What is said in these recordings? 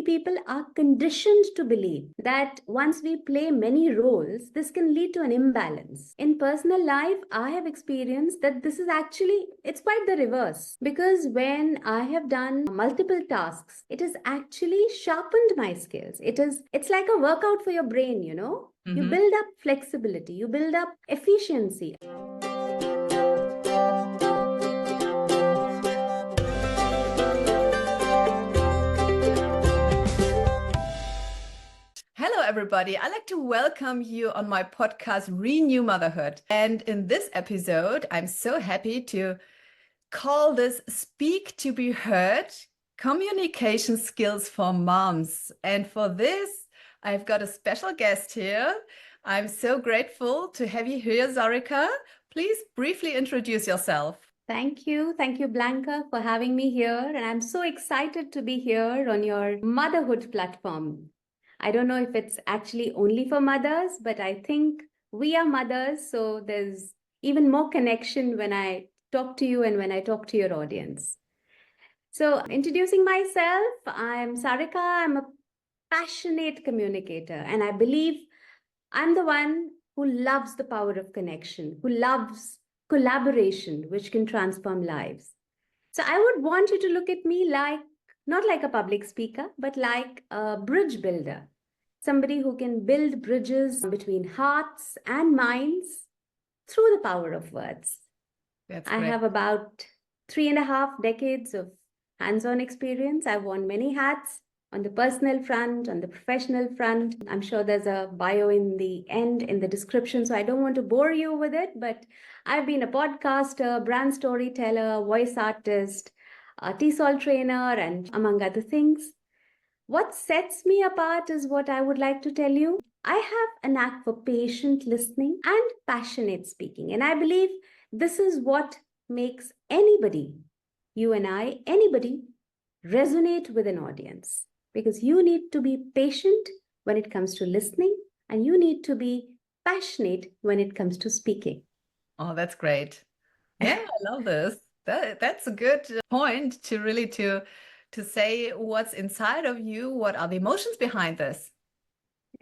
people are conditioned to believe that once we play many roles, this can lead to an imbalance. In personal life, I have experienced that this is actually, it's quite the reverse. Because when I have done multiple tasks, it has actually sharpened my skills. It's like a workout for your brain, you know? You build up flexibility, you build up efficiency. Hello, everybody. I'd like to welcome you on my podcast, Renew Motherhood. And in this episode, I'm so happy to call this Speak to be Heard, Communication Skills for Moms. And for this, I've got a special guest here. I'm so grateful to have you here, Sarika. Please briefly introduce yourself. Thank you. Thank you, Blanka, for having me here. And I'm so excited to be here on your motherhood platform. I don't know if it's actually only for mothers, but I think we are mothers. So there's even more connection when I talk to you and when I talk to your audience. So introducing myself, I'm Sarika. I'm a passionate communicator. And I believe I'm the one who loves the power of connection, who loves collaboration, which can transform lives. So I would want you to look at me like, not like a public speaker, but like a bridge builder, somebody who can build bridges between hearts and minds through the power of words. I have about 3.5 decades of hands-on experience. I've worn many hats on the personal front, on the professional front. I'm sure there's a bio in the end, in the description, so I don't want to bore you with it, but I've been a podcaster, brand storyteller, voice artist, a TESOL trainer, and among other things. What sets me apart is what I would like to tell you. I have a knack for patient listening and passionate speaking, and I believe this is what makes anybody, you and I, anybody, resonate with an audience. Because you need to be patient when it comes to listening, and you need to be passionate when it comes to speaking. Oh, that's great. Yeah, I love this. That's a good point to really to say what's inside of you, what are the emotions behind this.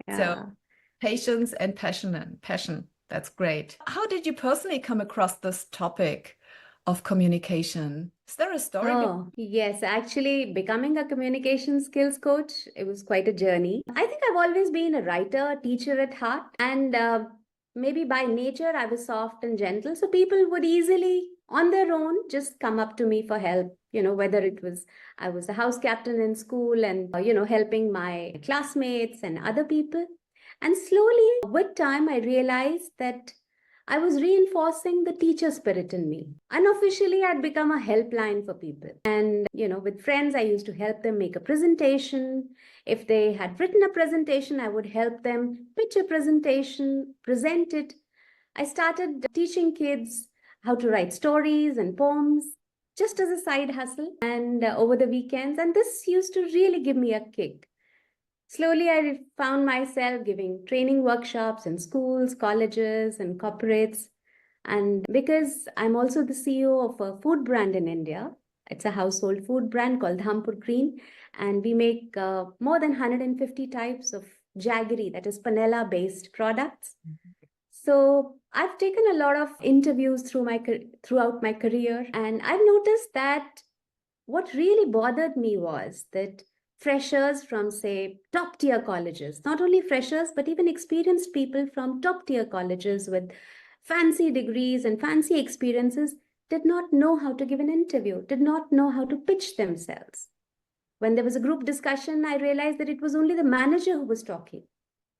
Yeah. So patience and passion. That's great. How did you personally come across this topic of communication? Is there a story? Oh, yes. Actually, becoming a communication skills coach, it was quite a journey. I think I've always been a writer, teacher at heart, and maybe by nature, I was soft and gentle. So people would easily, on their own, just come up to me for help. You know, whether it was, I was a house captain in school and, helping my classmates and other people. And slowly, with time, I realized that I was reinforcing the teacher spirit in me. Unofficially, I'd become a helpline for people. And, with friends, I used to help them make a presentation. If they had written a presentation, I would help them pitch a presentation, present it. I started teaching kids how to write stories and poems just as a side hustle and over the weekends. And this used to really give me a kick. Slowly, I found myself giving training workshops in schools, colleges, and corporates. And because I'm also the CEO of a food brand in India, it's a household food brand called Dhampur Green, and we make more than 150 types of jaggery, that is panela-based products. So I've taken a lot of interviews throughout my career, and I've noticed that what really bothered me was that freshers from, say, top tier colleges, not only freshers, but even experienced people from top tier colleges with fancy degrees and fancy experiences did not know how to give an interview, did not know how to pitch themselves. When there was a group discussion, I realized that it was only the manager who was talking.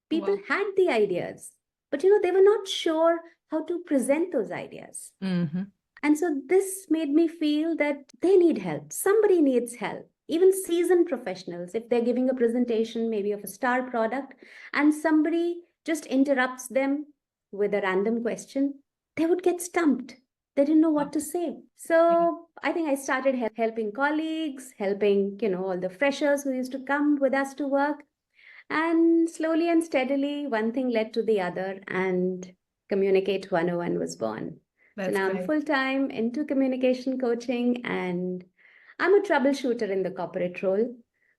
People had the ideas, but they were not sure how to present those ideas. Mm-hmm. And so this made me feel that they need help. Somebody needs help. Even seasoned professionals, if they're giving a presentation maybe of a star product and somebody just interrupts them with a random question, they would get stumped. They didn't know what to say. So I think I started helping colleagues, helping, all the freshers who used to come with us to work. And slowly and steadily, one thing led to the other, and Communicate 101 was born. So now I'm full-time into communication coaching, and I'm a troubleshooter in the corporate role.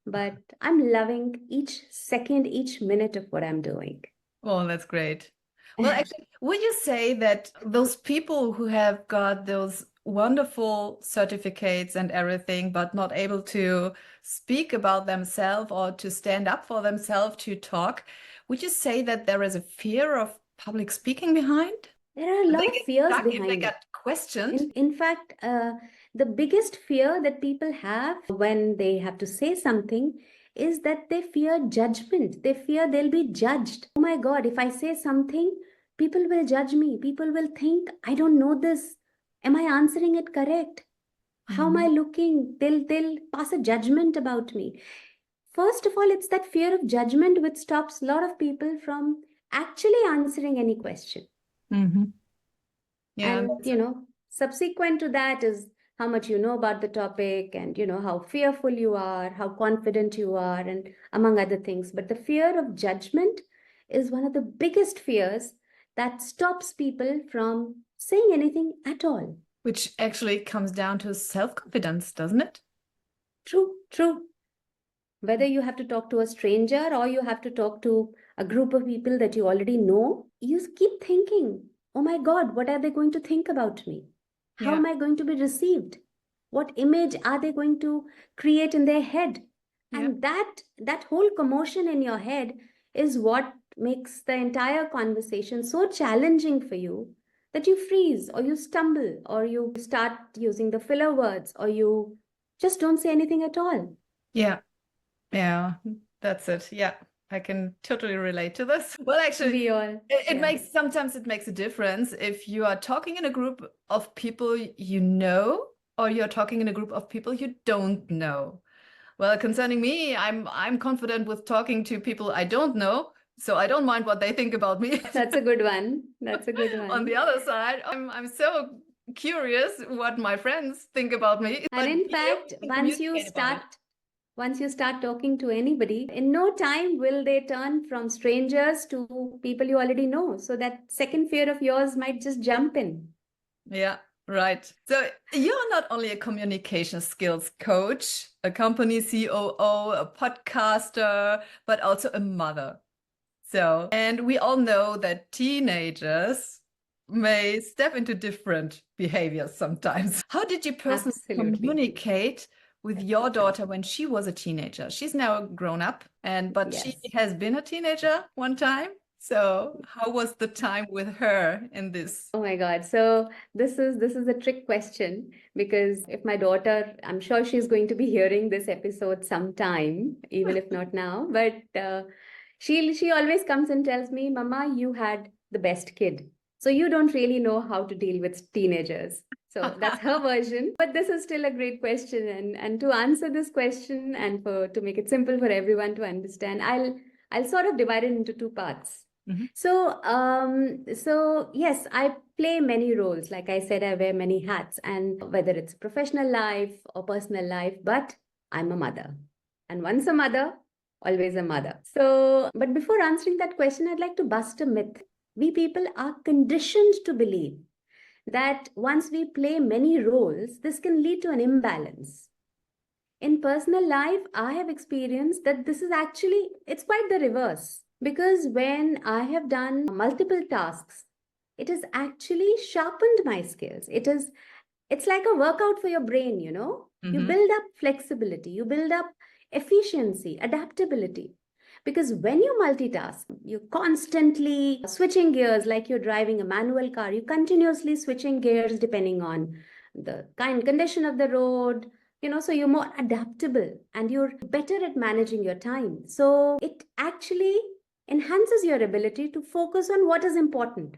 but I'm loving each second, each minute of what I'm doing. Oh, that's great. Well, actually, would you say that those people who have got those wonderful certificates and everything, but not able to speak about themselves or to stand up for themselves, to talk, would you say that there is a fear of public speaking behind? There are a lot They of get fears stuck if they behind it. get questioned. In fact, the biggest fear that people have when they have to say something is that they fear judgment. They fear they'll be judged. Oh my God, if I say something, people will judge me. People will think, I don't know this. Am I answering it correct? How am I looking? They'll pass a judgment about me. First of all, it's that fear of judgment which stops a lot of people from actually answering any question. Mm-hmm. Yeah. And, subsequent to that is how much you know about the topic and, how fearful you are, how confident you are, and among other things. But the fear of judgment is one of the biggest fears that stops people from saying anything at all. Which actually comes down to self-confidence, doesn't it? True, true. Whether you have to talk to a stranger or you have to talk to a group of people that you already know, you keep thinking, oh my God, what are they going to think about me? How Yeah. am I going to be received? What image are they going to create in their head? Yeah. And that whole commotion in your head is what makes the entire conversation so challenging for you that you freeze or you stumble or you start using the filler words or you just don't say anything at all. Yeah. Yeah, that's it. Yeah, I can totally relate to this. Well, actually, We all, it yeah. makes sometimes it makes a difference if you are talking in a group of people you know or you're talking in a group of people you don't know. Well, concerning me, I'm confident with talking to people I don't know, so I don't mind what they think about me. That's a good one. That's a good one. On the other side, I'm so curious what my friends think about me. And But in you fact, can communicate about it. once you start talking to anybody, in no time will they turn from strangers to people you already know. So that second fear of yours might just jump in. Yeah, right. So you're not only a communication skills coach, a company COO, a podcaster, but also a mother. So, and we all know that teenagers may step into different behaviors sometimes. How did you personally Absolutely. communicate with your daughter when she was a teenager? She's now grown up, but she Yes. has been a teenager one time. So, how was the time with her in this? Oh my God. So this is a trick question because if my daughter, I'm sure she's going to be hearing this episode sometime, even if not now, but she always comes and tells me, Mama, you had the best kid. So you don't really know how to deal with teenagers. So that's her version. But this is still a great question. And to answer this question and to make it simple for everyone to understand, I'll sort of divide it into two parts. So yes, I play many roles. Like I said, I wear many hats, and whether it's professional life or personal life, but I'm a mother. And once a mother, always a mother. So, but before answering that question, I'd like to bust a myth. We people are conditioned to believe that once we play many roles, this can lead to an imbalance. In personal life, I have experienced that this is actually, it's quite the reverse. Because when I have done multiple tasks, it has actually sharpened my skills. It's like a workout for your brain, you know? You build up flexibility, you build up efficiency, adaptability. Because when you multitask, you're constantly switching gears like you're driving a manual car. You're continuously switching gears depending on the kind condition of the road, so you're more adaptable and you're better at managing your time. So it actually enhances your ability to focus on what is important.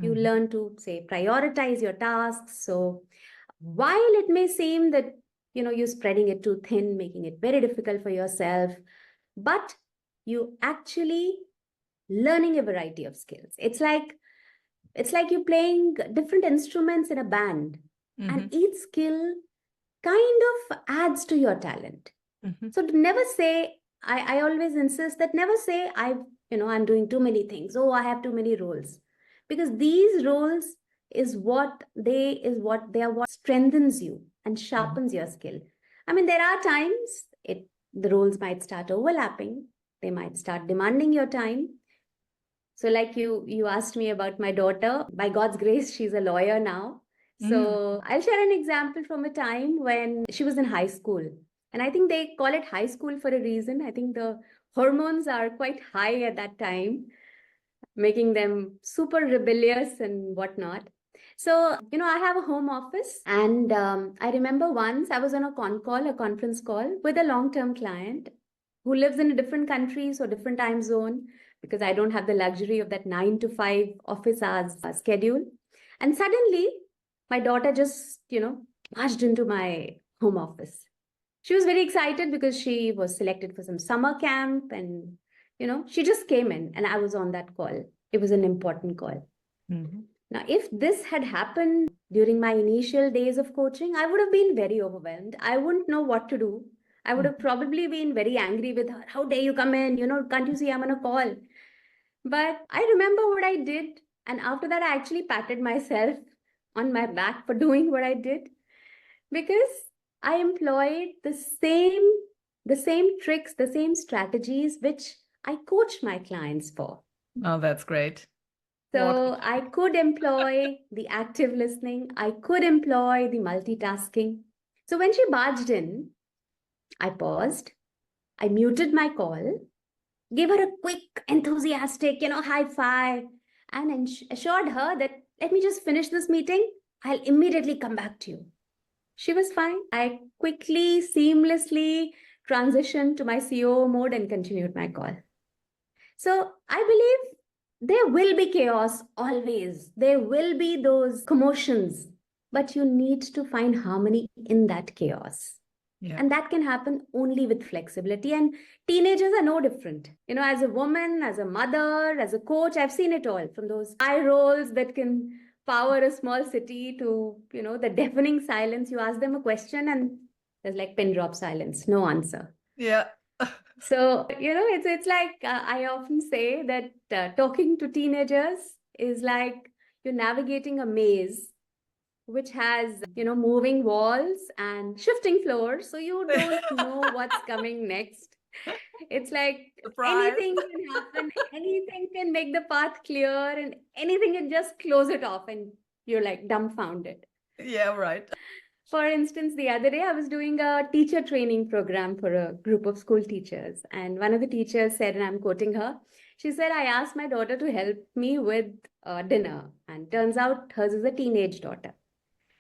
You learn to, say, prioritize your tasks. So while it may seem that, you're spreading it too thin, making it very difficult for yourself, but you actually learning a variety of skills. It's like you're playing different instruments in a band, and each skill kind of adds to your talent. So to never say, I always insist that never say I'm doing too many things. Oh, I have too many roles. Because these roles is what strengthens you and sharpens your skill. I mean, there are times it the roles might start overlapping. They might start demanding your time. So like you asked me about my daughter. By God's grace, she's a lawyer now. So I'll share an example from a time when she was in high school. And I think they call it high school for a reason. I think the hormones are quite high at that time, making them super rebellious and whatnot. So, I have a home office, and I remember once I was on a a conference call with a long-term client who lives in a different country, so different time zone, because I don't have the luxury of that 9 to 5 office hours schedule. And suddenly, my daughter just, marched into my home office. She was very excited because she was selected for some summer camp, and she just came in and I was on that call. It was an important call. Now, if this had happened during my initial days of coaching, I would have been very overwhelmed. I wouldn't know what to do. I would have probably been very angry with her. How dare you come in? Can't you see I'm on a call? But I remember what I did. And after that, I actually patted myself on my back for doing what I did, because I employed the same tricks, the same strategies which I coach my clients for. Oh, that's great. So I could employ the active listening. I could employ the multitasking. So when she barged in, I paused, I muted my call, gave her a quick, enthusiastic, high five, and assured her that let me just finish this meeting. I'll immediately come back to you. She was fine. I quickly, seamlessly transitioned to my COO mode and continued my call. So I believe there will be chaos always. There will be those commotions, but you need to find harmony in that chaos. Yeah. And that can happen only with flexibility. And teenagers are no different. As a woman, as a mother, as a coach, I've seen it all, from those eye rolls that can power a small city to, the deafening silence. You ask them a question and there's like pin drop silence, no answer. Yeah. So, it's like I often say that talking to teenagers is like you're navigating a maze which has, moving walls and shifting floors. So you don't know what's coming next. It's like Surprise. anything can happen, anything can make the path clear, and anything can just close it off, and you're like dumbfounded. Yeah, right. For instance, the other day I was doing a teacher training program for a group of school teachers. And one of the teachers said, and I'm quoting her, she said, I asked my daughter to help me with dinner. And turns out hers is a teenage daughter.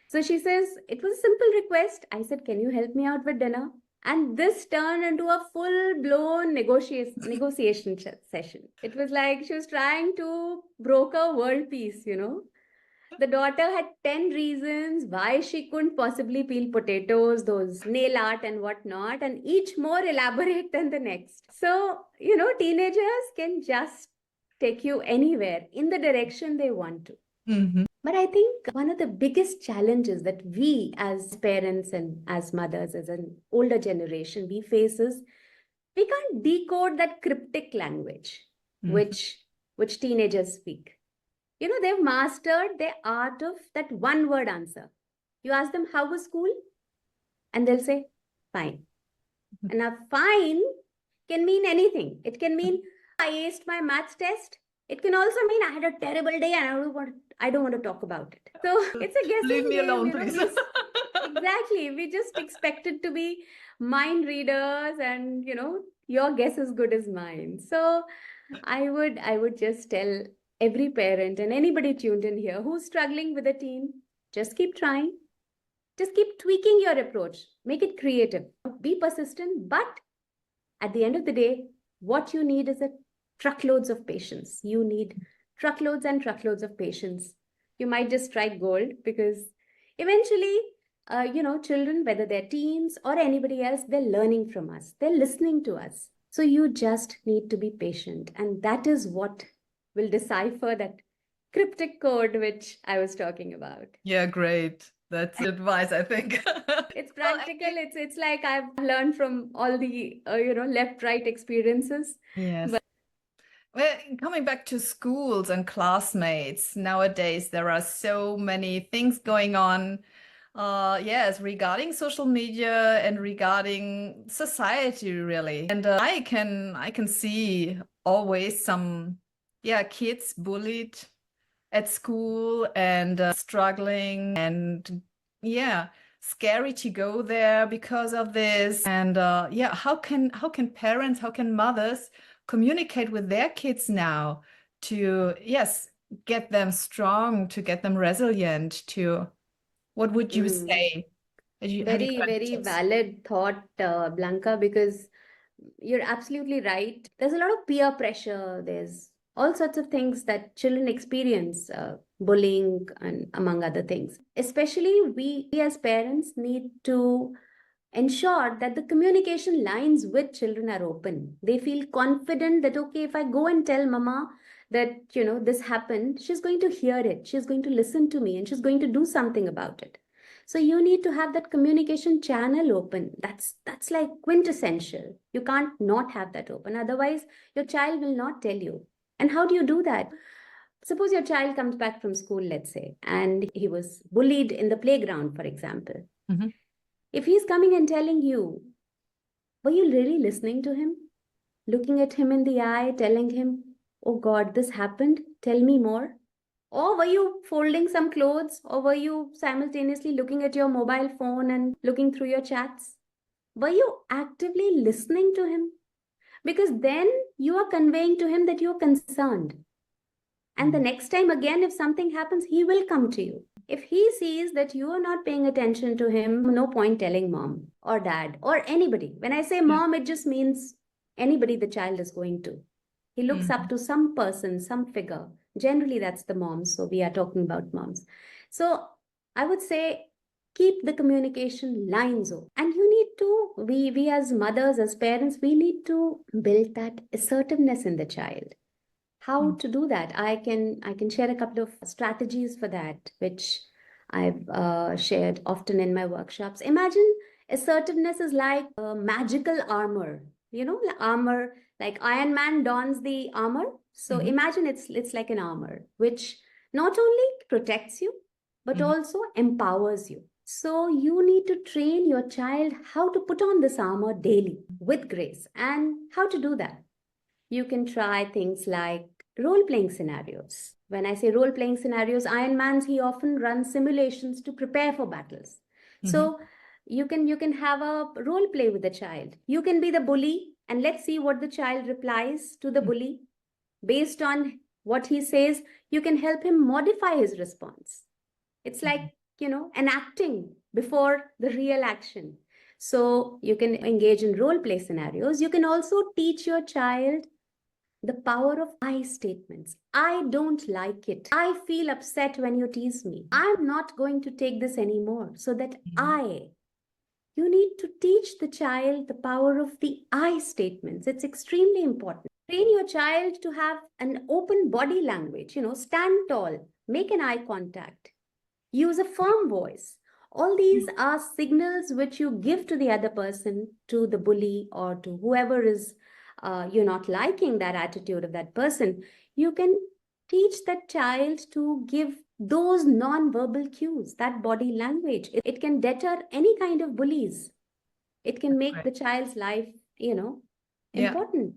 So she says, it was a simple request. I said, can you help me out with dinner? And this turned into a full-blown negotiation session. It was like she was trying to broker world peace, The daughter had 10 reasons why she couldn't possibly peel potatoes, those nail art and whatnot, and each more elaborate than the next. So, teenagers can just take you anywhere in the direction they want to. But I think one of the biggest challenges that we as parents and as mothers, as an older generation, we face is we can't decode that cryptic language which teenagers speak. They've mastered the art of that one word answer. You ask them, how was school? And they'll say, fine. And now fine can mean anything. It can mean I aced my maths test. It can also mean I had a terrible day and I don't want to talk about it. So it's a guessing Leave me game, alone, please. Exactly. We just expected to be mind readers, and your guess is good as mine. So I would just tell every parent and anybody tuned in here who's struggling with a teen, just keep trying. Just keep tweaking your approach. Make it creative. Be persistent. But at the end of the day, what you need is truckloads of patience. You need truckloads and truckloads of patience. You might just strike gold, because eventually, children, whether they're teens or anybody else, they're learning from us. They're listening to us. So you just need to be patient. And that is what will decipher that cryptic code which I was talking about. Yeah, great. That's advice, I think. It's practical. It's like I've learned from all the left right experiences. Yes. Well, coming back to schools and classmates, nowadays there are so many things going on. Yes, regarding social media and regarding society, really. And I can see always some, yeah, kids bullied at school and struggling, and yeah, scary to go there because of this. And yeah, how can parents, how can mothers communicate with their kids now to, yes, get them strong, to get them resilient, to, what would you Mm. say? Have you Very, got any very tips? valid thought, Blanca, because you're absolutely right. There's a lot of peer pressure. There's all sorts of things that children experience, bullying and among other things. Especially we as parents need to ensure that the communication lines with children are open. They feel confident that, okay, if I go and tell mama that, this happened, she's going to hear it, she's going to listen to me, and she's going to do something about it. So you need to have that communication channel open. That's like quintessential. You can't not have that open. Otherwise, your child will not tell you. And how do you do that? Suppose your child comes back from school, let's say, and he was bullied in the playground, for example. Mhm. If he's coming and telling you, were you really listening to him? Looking at him in the eye, telling him, oh God, this happened, tell me more? Or were you folding some clothes? Or were you simultaneously looking at your mobile phone and looking through your chats? Were you actively listening to him? Because then you are conveying to him that you're concerned. And the Mm. next time again, if something happens, he will come to you. If he sees that you are not paying attention to him, no point telling mom or dad or anybody. When I say Yeah. mom, it just means anybody the child is going to. He looks up Mhm. to some person, some figure. Generally, that's the moms. So we are talking about moms. So I would say keep the communication lines open. And you need to, we as mothers, as parents, we need to build that assertiveness in the child. How Mm. to do that? I can share a couple of strategies for that, which I've shared often in my workshops. Imagine assertiveness is like a magical armor. Armor, like Iron Man dons the armor. So Mhm. imagine it's like an armor which not only protects you but Mhm. also empowers you. So you need to train your child how to put on this armor daily with grace. And how to do that? You can try things like role playing scenarios. When I say role playing scenarios, Iron Man's he often runs simulations to prepare for battles. Mhm. So you can have a role play with the child. You can be the bully and let's see what the child replies to the Mhm. bully. Based on what he says, you can help him modify his response. It's like, Mhm. enacting before the real action. So you can engage in role play scenarios. You can also teach your child the power of I statements. I don't like it. I feel upset when you tease me. I'm not going to take this anymore. So that Mhm. you need to teach the child the power of the I statements. It's extremely important. Train your child to have an open body language, stand tall, make an eye contact, use a firm voice. All these are signals which you give to the other person, to the bully, or to whoever is you're not liking that attitude of that person. You can teach that child to give those non-verbal cues, that body language. It can deter any kind of bullies. It can make Right. the child's life, Yeah. important.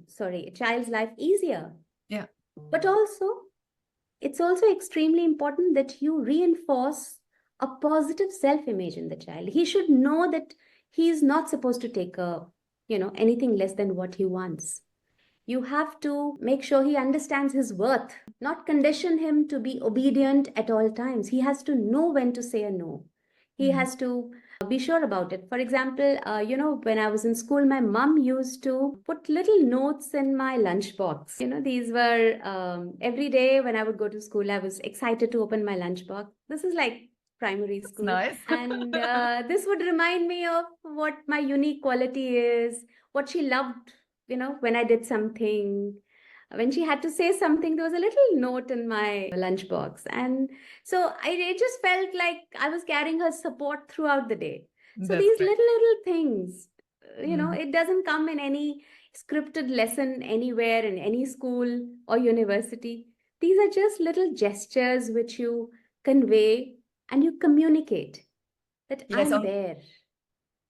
Sorry, child's life easier. Yeah. But also, it's also extremely important that you reinforce a positive self-image in the child. He should know that he is not supposed to take anything less than what he wants. You have to make sure he understands his worth, not condition him to be obedient at all times. He has to know when to say a no. He Mhm. has to be sure about it. For example, when I was in school, my mom used to put little notes in my lunchbox. These were every day when I would go to school, I was excited to open my lunchbox. This is like primary That's school. nice. And this would remind me of what my unique quality is, what she loved, when I did something. When she had to say something, there was a little note in my lunchbox. And so it just felt like I was carrying her support throughout the day. So That's these great. little things, Mhm. it doesn't come in any scripted lesson anywhere in any school or university. These are just little gestures which you convey and you communicate. that Yes, I'm there.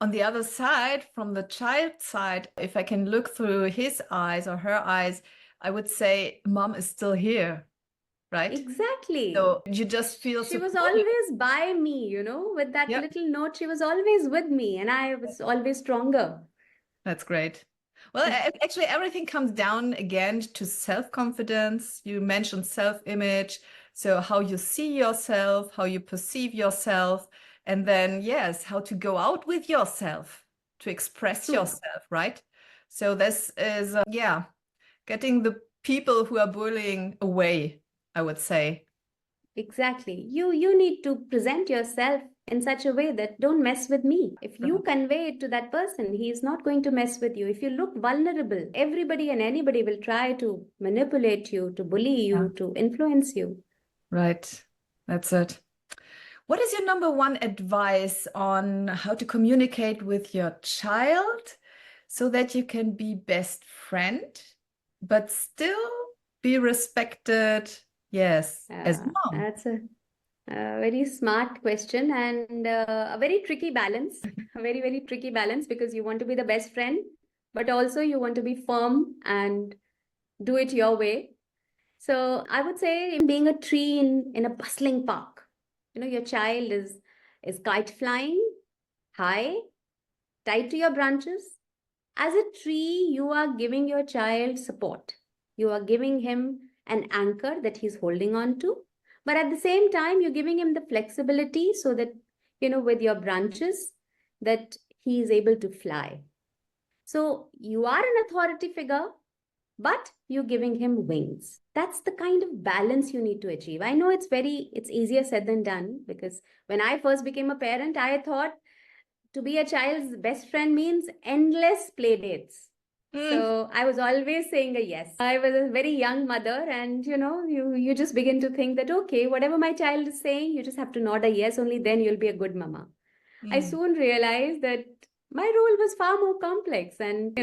on the other side, from the child's side, if I can look through his eyes or her eyes, I would say mom is still here, right? Exactly. So you just feel She was supported. always by me, with that Yeah, little note. She was always with me, and I was always stronger. that's great. Well, actually, everything comes down again to self-confidence. You mentioned self-image. So how you see yourself, how you perceive yourself, and then, yes, how to go out with yourself, to express True. yourself, right? So this is, yeah, getting the people who are bullying away, I would say. Exactly. You need to present yourself in such a way that don't mess with me. If you Right. convey it to that person, he is not going to mess with you. If you look vulnerable, everybody and anybody will try to manipulate you, to bully Yeah. you, to influence you. Right. That's it. What is your number one advice on how to communicate with your child so that you can be best friend, but still be respected? Yes, as mom. That's a very smart question and a very tricky balance, a very, very tricky balance because you want to be the best friend, but also you want to be firm and do it your way. So I would say being a tree in a bustling park. Your child is kite flying high, tied to your branches. As a tree, you are giving your child support. You are giving him an anchor that he's holding on to. But at the same time, you're giving him the flexibility so that, with your branches, that he is able to fly. So you are an authority figure, but you're giving him wings. That's the kind of balance you need to achieve. I know it's easier said than done because when I first became a parent, I thought to be a child's best friend means endless play dates. Mm, So I was always saying a yes. I was a very young mother, and you just begin to think that okay, whatever my child is saying, you just have to nod a yes, only then you'll be a good mama. I mm, soon realized that my role was far more complex. And,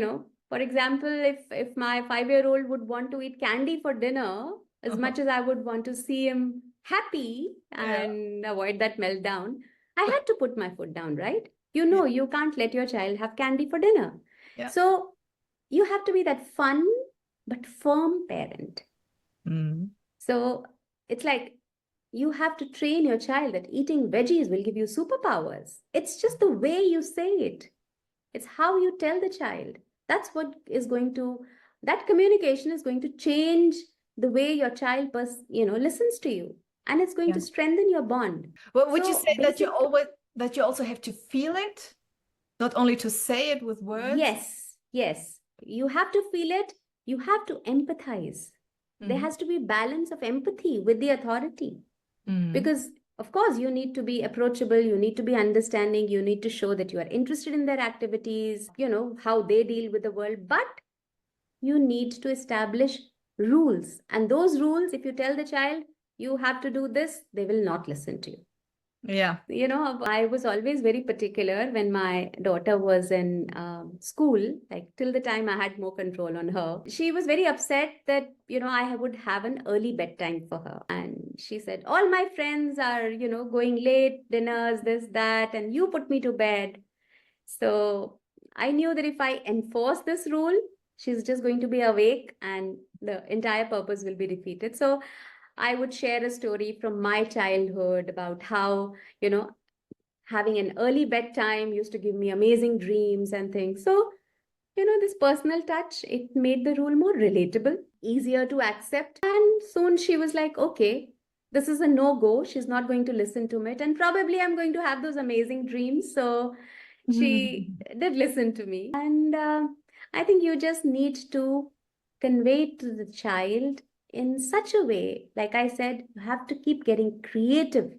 for example, if my 5-year-old would want to eat candy for dinner, as uh-huh. much as I would want to see him happy Yeah, and avoid that meltdown, I had to put my foot down, right? yeah, You can't let your child have candy for dinner. yeah. So you have to be that fun but firm parent. Mm, So it's like you have to train your child that eating veggies will give you superpowers. It's just the way you say it. It's how you tell the child. That's what is going to, that communication is going to change the way your child, listens to you. And it's going yeah. to strengthen your bond. Well, would you So say that basic, you also have to feel it, not only to say it with words? yes, yes. You have to feel it. You have to empathize. There Mm-hmm. has to be balance of empathy with the authority. Mm-hmm. Because, of course, you need to be approachable, you need to be understanding, you need to show that you are interested in their activities, how they deal with the world. But you need to establish rules. And those rules, if you tell the child, you have to do this, they will not listen to you. Yeah. I was always very particular when my daughter was in school, like till the time I had more control on her. She was very upset that, I would have an early bedtime for her. And she said, all my friends are, going late, dinners, this, that, and you put me to bed. So I knew that if I enforce this rule, she's just going to be awake and the entire purpose will be defeated. So I would share a story from my childhood about how, having an early bedtime used to give me amazing dreams and things. So, this personal touch, it made the rule more relatable, easier to accept. And soon she was like, okay, this is a no-go. She's not going to listen to it. And probably I'm going to have those amazing dreams. So she did listen to me. And I think you just need to convey it to the child in such a way, like I said, you have to keep getting creative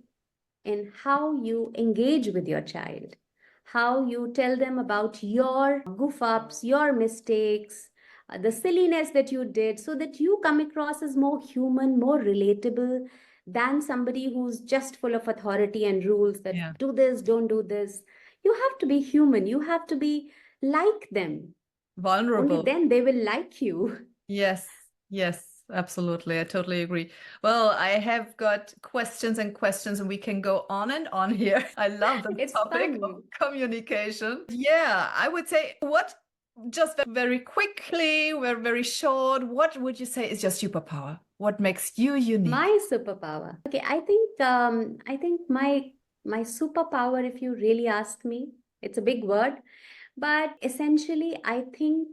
in how you engage with your child, how you tell them about your goof ups, your mistakes, the silliness that you did, so that you come across as more human, more relatable than somebody who's just full of authority and rules that Yeah. do this, don't do this. You have to be human, you have to be like them. Only Vulnerable. then they will like you. Yes. Yes. absolutely. I totally agree. Well, I have got questions and questions, and we can go on and on here. I love the It's topic of fun. communication. Yeah, I would say just very quickly, we're very short, what would you say is your superpower? What makes you unique? My superpower. Okay, I think my superpower, if you really ask me, it's a big word, but essentially I think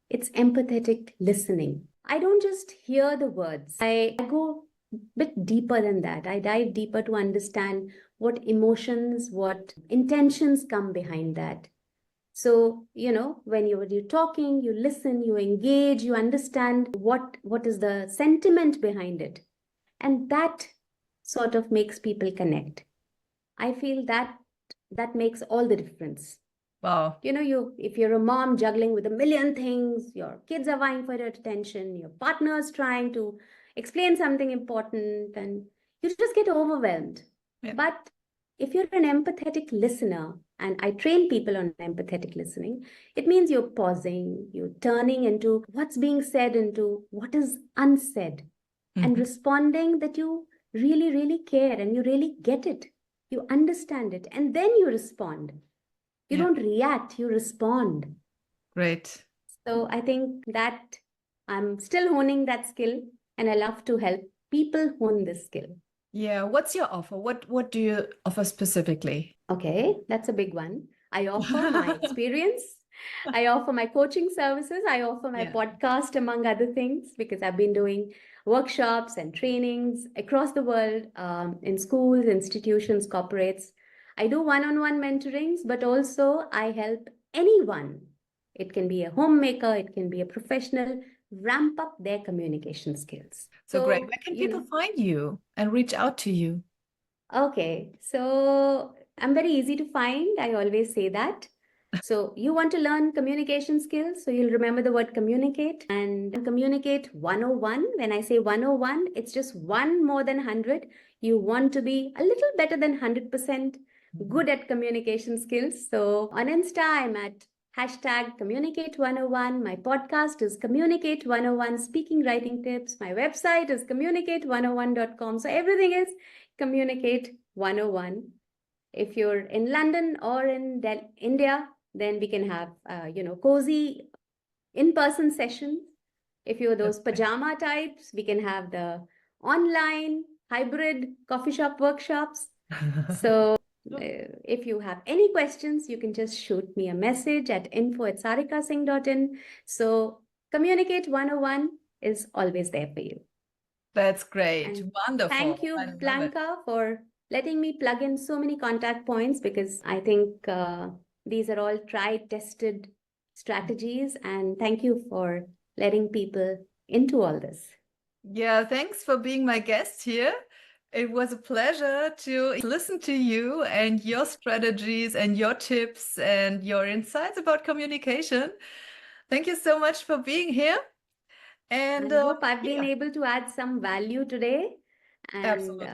it's empathetic listening. I don't just hear the words. I go a bit deeper than that. I dive deeper to understand what emotions, what intentions come behind that. So, when you're talking, you listen, you engage, you understand what is the sentiment behind it. And that sort of makes people connect. I feel that makes all the difference. Wow. If you're a mom juggling with a million things, your kids are vying for your attention, your partner's trying to explain something important, and you just get overwhelmed. Yeah. But if you're an empathetic listener, and I train people on empathetic listening, it means you're pausing, you're turning into what's being said into what is unsaid, and Mhm. responding that you really, really care and you really get it. You understand it, and then you respond. You Yeah, don't react, you respond. great. So I think that I'm still honing that skill, and I love to help people hone this skill. Yeah, what's your offer? What do you offer specifically? Okay, that's a big one. I offer my experience. I offer my coaching services. I offer my Yeah. podcast, among other things, because I've been doing workshops and trainings across the world, in schools, institutions, corporates. I do one-on-one mentorings, but also I help anyone. It can be a homemaker, it can be a professional, ramp up their communication skills. So great. So, Where can people find you and reach out to you? Okay, so I'm very easy to find. I always say that. So you want to learn communication skills, so you'll remember the word communicate and communicate 101. When I say 101, it's just one more than 100. You want to be a little better than 100% good at communication skills. So on Insta, I'm at hashtag communicate 101. My podcast is communicate 101 speaking writing tips. My website is communicate101.com. So everything is Communicate 101. If you're in London or in India, then we can have, cozy in-person sessions. If you're those pajama types, we can have the online hybrid coffee shop workshops. So if you have any questions, you can just shoot me a message at info@sarikasingh.in. So Communicate 101 is always there for you. That's great. And thank Wonderful. you, I love it. Blanka, for letting me plug in so many contact points, because I think these are all tried, tested strategies. And thank you for letting people into all this. Yeah, thanks for being my guest here. It was a pleasure to listen to you and your strategies and your tips and your insights about communication. Thank you so much for being here. And I hope I've been yeah, able to add some value today. And absolutely.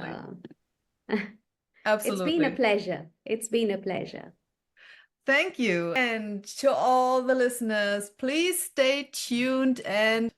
it's been a Absolutely. pleasure. It's been a pleasure. Thank you. And to all the listeners, please stay tuned and